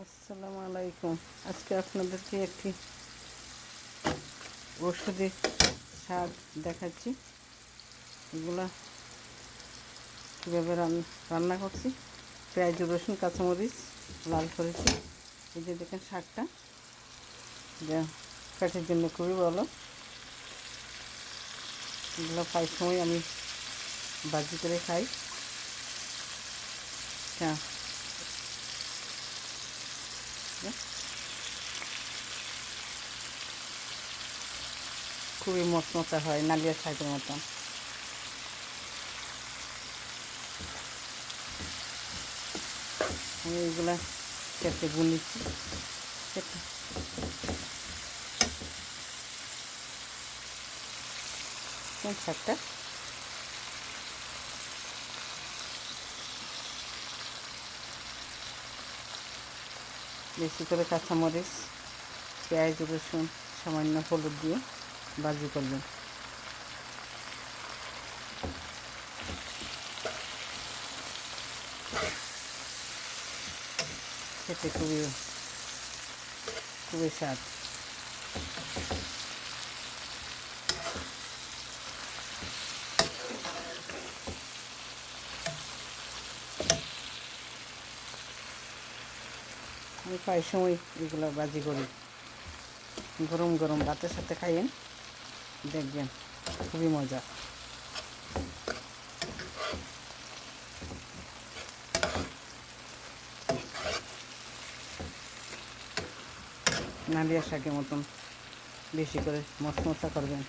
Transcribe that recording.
আসসালামু আলাইকুম। আজকে আপনাদেরকে একটি ওষুধের শাক দেখাচ্ছি। এগুলা কীভাবে রান্না করছি। পেঁয়াজ, রসুন, কাঁচামরিচ লাল করেছি। এই যে দেখেন শাকটা, যা পেটের জন্য খুবই ভালো। এগুলো প্রায় সময় আমি ভাজি করে খাই। হ্যাঁ, খুবই মচমচা হয়, নালিয়া শাকের মতন। আমি এগুলা কেটে গুনিচ্ছি। কেটে শাকটা বেশি করে কাঁচামরিচ, পেঁয়াজ, রসুন, সামান্য হলুদ দিয়ে ভাজি করবেন। খেতে খুবই খুবই স্বাদ। আমি প্রায় সময় এগুলো ভাজি করি। গরম গরম ভাতের সাথে খাইয়েন, দেখবেন খুবই মজা। নালিয়া শাকের মতন বেশি করে মশমশা করবেন।